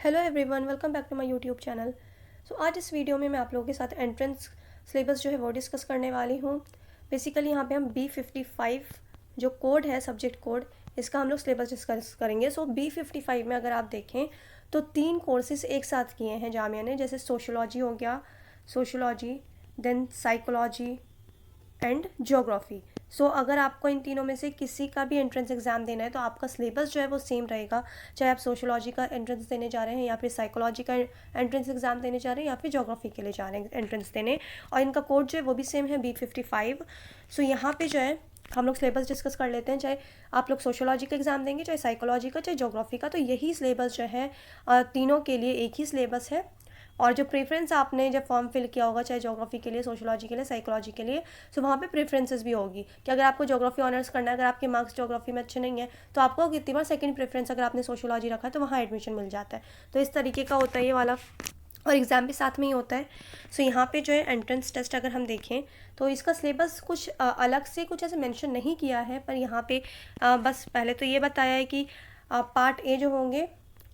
Hello everyone, welcome back to my YouTube channel. आज इस video में मैं आप लोगों के साथ एंट्रेंस सिलेबस जो है वो डिस्कस करने वाली हूँ। बेसिकली यहाँ पे हम B55 जो कोड है, सब्जेक्ट कोड, इसका हम लोग सिलेबस डिस्कस करेंगे। B55 में अगर आप देखें तो 3 कोर्सेज एक साथ किए हैं जामिया ने, जैसे सोशोलॉजी हो गया, sociology, then psychology and geography. अगर आपको इन तीनों में से किसी का भी एंट्रेंस एग्ज़ाम देना है तो आपका सिलेबस जो है वो सेम रहेगा, चाहे आप सोशोलॉजी का एंट्रेंस देने जा रहे हैं या फिर साइकोलॉजी का एंट्रेंस एग्ज़ाम देने जा रहे हैं या फिर ज्योग्राफी के लिए जा रहे हैं एंट्रेंस देने, और इनका कोड जो है वो भी सेम है, B55। यहाँ पे जो है हम लोग सिलेबस डिस्कस कर लेते हैं। चाहे आप लोग सोशोलॉजी का एग्ज़ाम देंगे, चाहे साइकोलॉजी का, चाहे ज्योग्राफी का, तो यही सिलेबस जो है तीनों के लिए एक ही सिलेबस है। और जो प्रेफरेंस आपने जब फॉर्म फिल किया होगा, चाहे ज्योग्राफी के लिए, सोशोलॉजी के लिए, साइकोलॉजी के लिए, वहाँ पे प्रेफरेंसेस भी होगी कि अगर आपको ज्योग्राफी ऑनर्स करना है, अगर आपके मार्क्स ज्योग्राफी में अच्छे नहीं है तो आपको कितनी बार सेकंड प्रेफरेंस, अगर आपने सोशोलॉजी रखा है तो वहाँ एडमिशन मिल जाता है। तो इस तरीके का होता है ये वाला, और एग्ज़ाम भी साथ में ही होता है। यहाँ पे जो है एंट्रेंस टेस्ट अगर हम देखें तो इसका सिलेबस कुछ अलग से कुछ ऐसे मेंशन नहीं किया है, पर यहाँ पे बस पहले तो ये बताया है कि पार्ट ए जो होंगे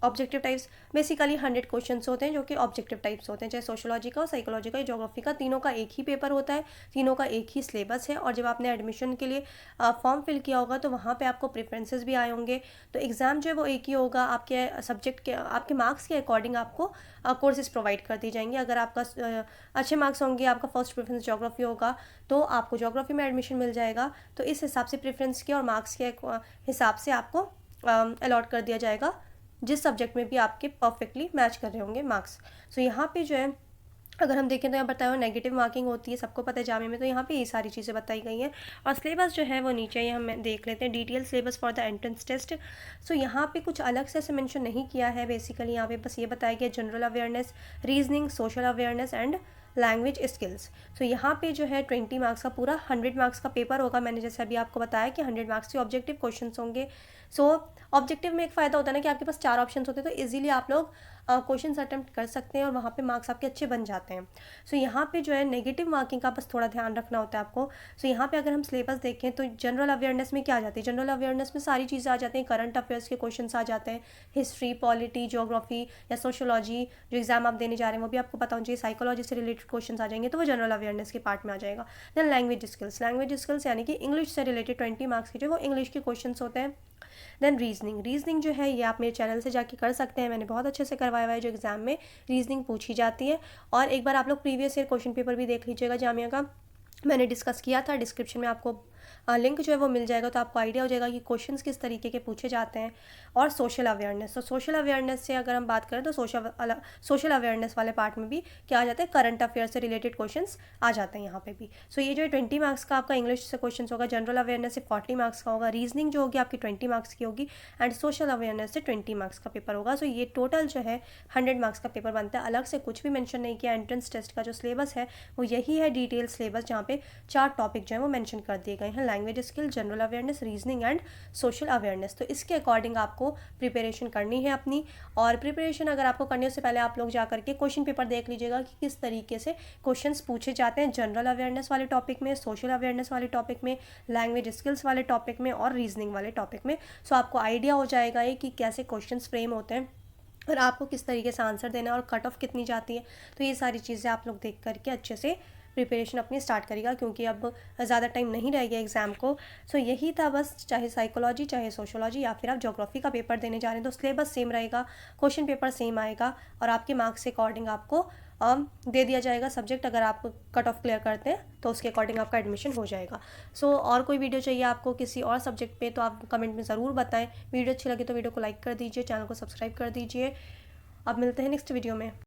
ऑब्जेक्टिव टाइप्स, बेसिकली 100 क्वेश्चंस होते हैं जो कि ऑब्जेक्टिव टाइप्स होते हैं, चाहे सोशोलॉजी का, साइकोलॉजी का, ज्योग्राफी का, तीनों का एक ही पेपर होता है, तीनों का एक ही सिलेबस है। और जब आपने एडमिशन के लिए फॉर्म फिल किया होगा तो वहाँ पे आपको प्रेफरेंसेस भी आए होंगे, तो एग्ज़ाम जो है वो एक ही होगा। आपके सब्जेक्ट के, आपके मार्क्स के अकॉर्डिंग आपको कोर्सेज प्रोवाइड कर दी जाएंगे। अगर आपका अच्छे मार्क्स होंगे, आपका फर्स्ट प्रेफरेंस ज्योग्राफी होगा तो आपको ज्योग्राफी में एडमिशन मिल जाएगा। तो इस हिसाब से प्रेफरेंस के और मार्क्स के हिसाब से आपको अलॉट कर दिया जाएगा जिस सब्जेक्ट में भी आपके परफेक्टली मैच कर रहे होंगे मार्क्स। यहाँ पे जो है अगर हम देखें तो यहाँ बताया हुआ नेगेटिव मार्किंग होती है, सबको पता है जामिया में, तो यहाँ पे ये सारी चीज़ें बताई गई हैं। और सिलेबस जो है वो नीचे ही हम देख लेते हैं, detail syllabus for the entrance test. यहाँ पे कुछ अलग से ऐसे मेंशन नहीं किया है। बेसिकली यहाँ पे बस ये बताया गया general awareness, reasoning, social awareness and language skills. यहाँ पे जो है 20 मार्क्स का पूरा 100 मार्क्स का पेपर होगा। मैंने जैसे अभी आपको बताया कि 100 मार्क्स के ऑब्जेक्टिव क्वेश्चन होंगे। ऑब्जेक्टिव में एक फ़ायदा होता है ना कि आपके पास 4 ऑप्शन होते हैं, तो इजीली आप लोग क्वेश्चन अटैम्प्ट कर सकते हैं और वहाँ पे मार्क्स आपके अच्छे बन जाते हैं। यहाँ पे जो है नेगेटिव मार्किंग का बस थोड़ा ध्यान रखना होता है आपको। यहाँ पे अगर हम सिलेबस देखें तो जनरल अवेयरनेस में क्या आ जाती है, जनरल अवेयरनेस में सारी चीज़ें आ जाती हैं, करंट अफेयर्स के क्वेश्चन आ जाते हैं, हिस्ट्री, पॉलिटी, ज्योग्राफी या सोशोलॉजी जो एग्जाम आप देने जा रहे हैं वो भी आपको पता होना चाहिए, साइकोलॉजी से रिलेटेड क्वेश्चन आ जाएंगे तो वो जनरल अवेयरनेस के पार्ट में आ जाएगा। देन लैंग्वेज स्किल्स यानी कि इंग्लिश से रिलेटेड 20 मार्क्स के जो वो इंग्लिश के क्वेश्चन होते हैं। देन रीजनिंग जो है ये आप मेरे चैनल से जाके कर सकते हैं, मैंने बहुत अच्छे से करवाया हुआ है, जो एग्ज़ाम में रीजनिंग पूछी जाती है। और एक बार आप लोग प्रीवियस ईयर क्वेश्चन पेपर भी देख लीजिएगा जामिया का, मैंने डिस्कस किया था, डिस्क्रिप्शन में आपको लिंक जो है वो मिल जाएगा, तो आपको आइडिया हो जाएगा कि क्वेश्चंस किस तरीके के पूछे जाते हैं। और सोशल अवेयरनेस, तो सोशल अवेयरनेस से अगर हम बात करें तो सोशल अवेयरनेस वाले पार्ट में भी क्या आ जाता है, करंट अफेयर से रिलेटेड क्वेश्चंस आ जाते हैं यहाँ पे भी। ये जो 20 मार्क्स का आपका इंग्लिश से क्वेश्चन होगा, जनरल अवेयरनेस से 40 मार्क्स का होगा, रीजनिंग जो होगी आपकी 20 मार्क्स की होगी, एंड सोशल अवेयरनेस से 20 मार्क्स का पेपर होगा। ये टोटल जो है 100 मार्क्स का पेपर बनता है। अलग से कुछ भी मेंशन नहीं किया। एंट्रेंस टेस्ट का जो सिलेबस है वो यही है, डिटेल सिलेबस, जहाँ पे 4 टॉपिक जो है वो मेंशन कर दिए गए हैं, language skill, general awareness, reasoning and social awareness. तो इसके अकॉर्डिंग आपको प्रिपरेशन करनी है अपनी। और प्रिपरेशन अगर आपको करनी है उससे पहले आप लोग जा करके क्वेश्चन पेपर देख लीजिएगा कि किस तरीके से क्वेश्चंस पूछे जाते हैं जनरल अवेयरनेस वाले टॉपिक में, सोशल अवेयरनेस वाले टॉपिक में, लैंग्वेज स्किल्स वाले टॉपिक में और रीजनिंग वाले टॉपिक में। आपको आइडिया हो जाएगा ये कि कैसे क्वेश्चन फ्रेम होते हैं और आपको किस तरीके से आंसर देना है और कट ऑफ कितनी जाती है। तो ये सारी चीज़ें आप लोग देख करके अच्छे से प्रिपरेशन अपनी स्टार्ट करेगा, क्योंकि अब ज़्यादा टाइम नहीं रह गया एग्ज़ाम को। यही था बस, चाहे साइकोलॉजी, चाहे सोशोलॉजी या फिर आप ज्योग्राफी का पेपर देने जा रहे हैं तो सिलेबस सेम रहेगा, क्वेश्चन पेपर सेम आएगा और आपके मार्क्स के अकॉर्डिंग आपको दे दिया जाएगा सब्जेक्ट। अगर आप कट ऑफ क्लियर करते हैं तो उसके अकॉर्डिंग आपका एडमिशन हो जाएगा। और कोई वीडियो चाहिए आपको किसी और सब्जेक्ट पे तो आप कमेंट में ज़रूर बताएं। वीडियो अच्छी लगी तो वीडियो को लाइक कर दीजिए, चैनल को सब्सक्राइब कर दीजिए। अब मिलते हैं नेक्स्ट वीडियो में।